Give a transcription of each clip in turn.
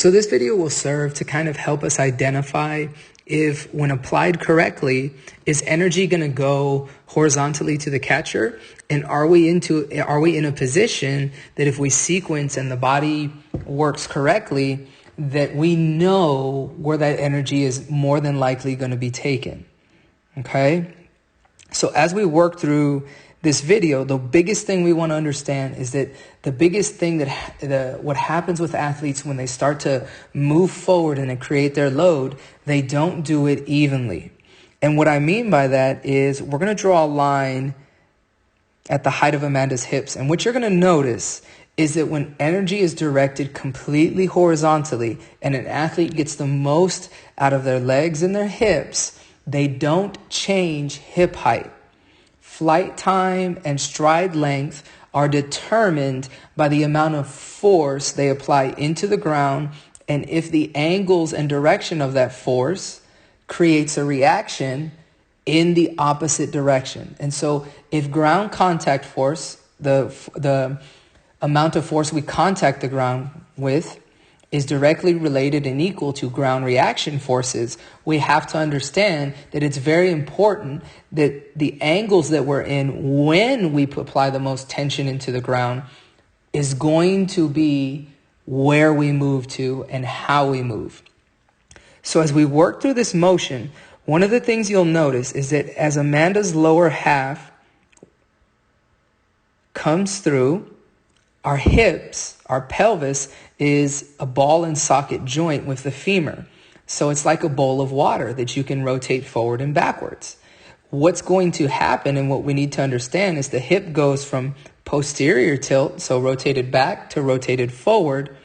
So this video will serve to kind of help us identify if, when applied correctly, is energy going to go horizontally to the catcher? And are we in a position that if we sequence and the body works correctly, that we know where that energy is more than likely going to be taken? Okay? So as we work through this video, the biggest thing we want to understand is that the biggest thing what happens with athletes when they start to move forward and create their load, they don't do it evenly. And what I mean by that is we're going to draw a line at the height of Amanda's hips. And what you're going to notice is that when energy is directed completely horizontally and an athlete gets the most out of their legs and their hips, they don't change hip height. Flight time and stride length are determined by the amount of force they apply into the ground, and if the angles and direction of that force creates a reaction in the opposite direction. And so if ground contact force, the amount of force we contact the ground with, is directly related and equal to ground reaction forces, we have to understand that it's very important that the angles that we're in when we apply the most tension into the ground is going to be where we move to and how we move. So as we work through this motion, one of the things you'll notice is that as Amanda's lower half comes through, our hips, our pelvis is a ball and socket joint with the femur. So it's like a bowl of water that you can rotate forward and backwards. What's going to happen and what we need to understand is the hip goes from posterior tilt, so rotated back, to rotated forward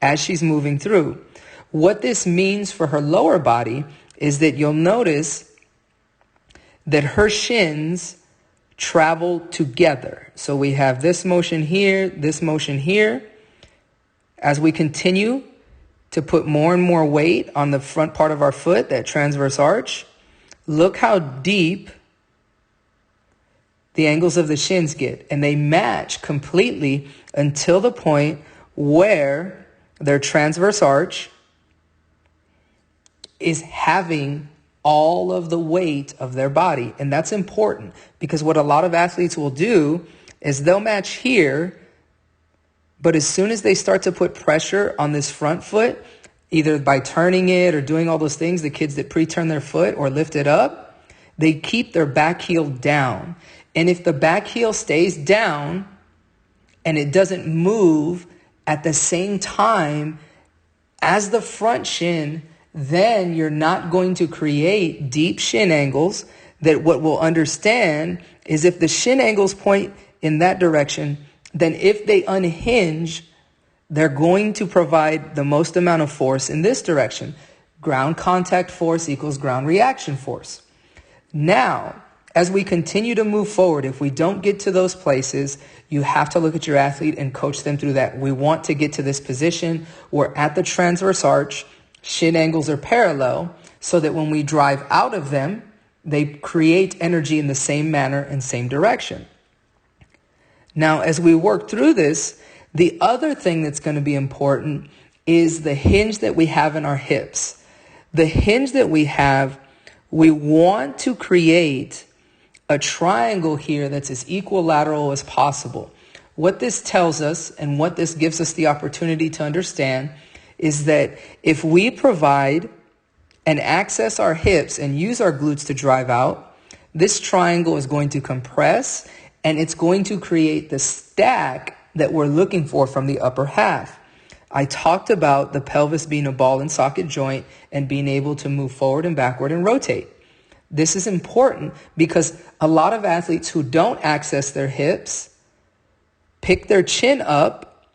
as she's moving through. What this means for her lower body is that you'll notice that her shins travel together. So we have this motion here, this motion here. As we continue to put more and more weight on the front part of our foot, that transverse arch, look how deep the angles of the shins get. And they match completely until the point where their transverse arch is having all of the weight of their body. And that's important because what a lot of athletes will do is they'll match here, but as soon as they start to put pressure on this front foot, either by turning it or doing all those things, the kids that pre-turn their foot or lift it up, they keep their back heel down. And if the back heel stays down and it doesn't move at the same time as the front shin, then you're not going to create deep shin angles. That what we'll understand is if the shin angles point in that direction, then if they unhinge, they're going to provide the most amount of force in this direction. Ground contact force equals ground reaction force. Now, as we continue to move forward, if we don't get to those places, you have to look at your athlete and coach them through that. We want to get to this position where at the transverse arch, shin angles are parallel so that when we drive out of them, they create energy in the same manner and same direction. Now, as we work through this, the other thing that's going to be important is the hinge that we have in our hips. The hinge that we have, we want to create a triangle here that's as equilateral as possible. What this tells us and what this gives us the opportunity to understand is that if we provide and access our hips and use our glutes to drive out, this triangle is going to compress and it's going to create the stack that we're looking for from the upper half. I talked about the pelvis being a ball and socket joint and being able to move forward and backward and rotate. This is important because a lot of athletes who don't access their hips pick their chin up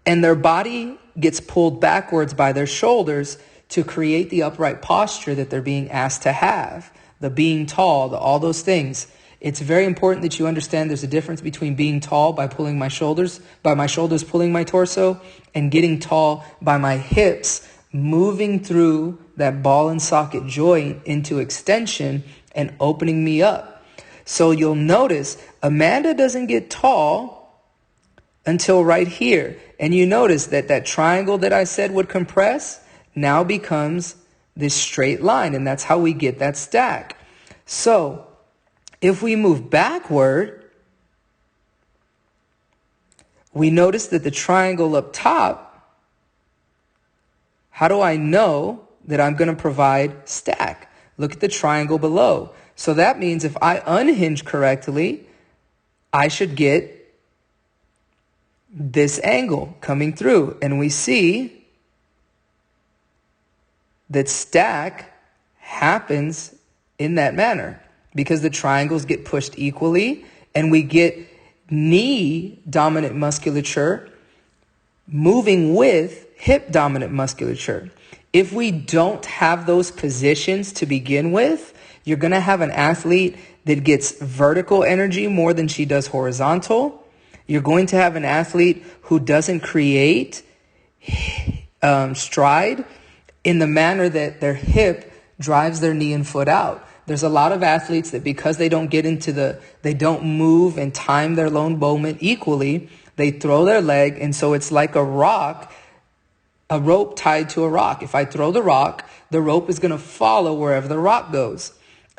and their body gets pulled backwards by their shoulders to create the upright posture that they're being asked to have, the being tall, all those things. It's very important that you understand there's a difference between being tall by pulling my shoulders pulling my torso, and getting tall by my hips moving through that ball and socket joint into extension and opening me up. So you'll notice Amanda doesn't get tall until right here. And you notice that that triangle that I said would compress now becomes this straight line. And that's how we get that stack. So if we move backward, we notice that the triangle up top, how do I know that I'm going to provide stack? Look at the triangle below. So that means if I unhinge correctly, I should get this angle coming through. And we see that stack happens in that manner because the triangles get pushed equally and we get knee dominant musculature moving with hip dominant musculature. If we don't have those positions to begin with, you're going to have an athlete that gets vertical energy more than she does horizontal. You're going to have an athlete who doesn't create stride in the manner that their hip drives their knee and foot out. There's a lot of athletes that because they don't get into they don't move and time their lone bowman equally, they throw their leg, and so it's like a rope tied to a rock. If I throw the rock, the rope is going to follow wherever the rock goes.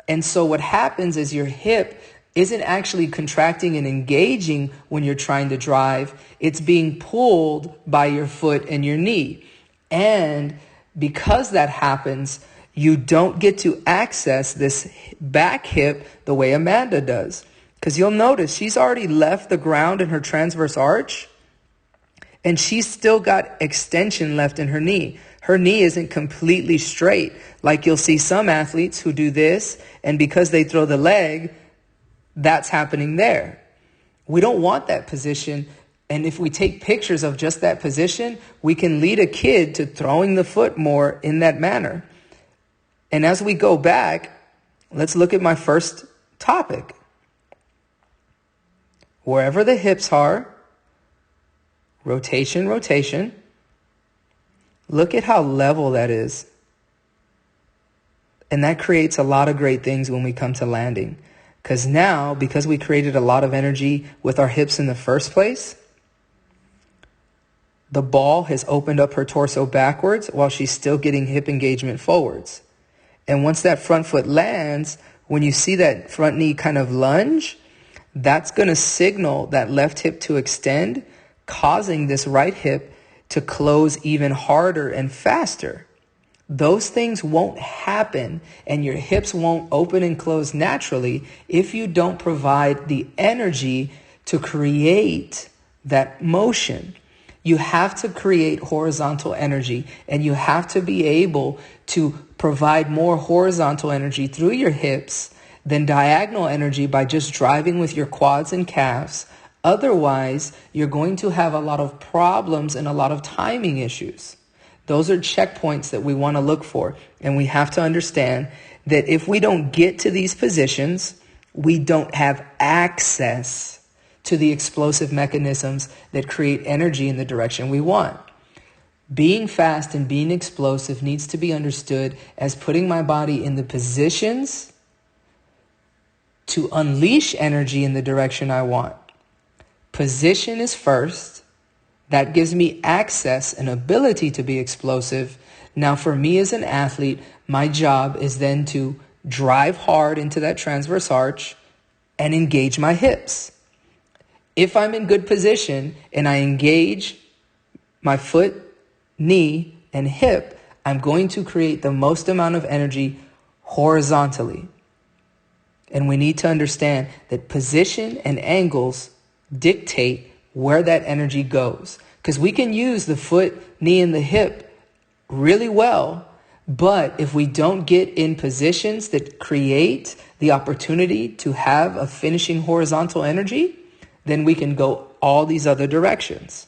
And so what happens is your hip isn't actually contracting and engaging when you're trying to drive. It's being pulled by your foot and your knee. And because that happens, you don't get to access this back hip the way Amanda does. Because you'll notice she's already left the ground in her transverse arch, and she's still got extension left in her knee. Her knee isn't completely straight. Like you'll see some athletes who do this, and because they throw the leg, that's happening there. We don't want that position. And if we take pictures of just that position, we can lead a kid to throwing the foot more in that manner. And as we go back, let's look at my first topic. Wherever the hips are, rotation, rotation. Look at how level that is. And that creates a lot of great things when we come to landing. Because now, because we created a lot of energy with our hips in the first place, the ball has opened up her torso backwards while she's still getting hip engagement forwards. And once that front foot lands, when you see that front knee kind of lunge, that's going to signal that left hip to extend, causing this right hip to close even harder and faster. Those things won't happen and your hips won't open and close naturally if you don't provide the energy to create that motion. You have to create horizontal energy, and you have to be able to provide more horizontal energy through your hips than diagonal energy by just driving with your quads and calves. Otherwise, you're going to have a lot of problems and a lot of timing issues. Those are checkpoints that we want to look for. And we have to understand that if we don't get to these positions, we don't have access to the explosive mechanisms that create energy in the direction we want. Being fast and being explosive needs to be understood as putting my body in the positions to unleash energy in the direction I want. Position is first. That gives me access and ability to be explosive. Now, for me as an athlete, my job is then to drive hard into that transverse arch and engage my hips. If I'm in good position and I engage my foot, knee, and hip, I'm going to create the most amount of energy horizontally. And we need to understand that position and angles dictate where that energy goes. Because we can use the foot, knee, and the hip really well, but if we don't get in positions that create the opportunity to have a finishing horizontal energy, then we can go all these other directions.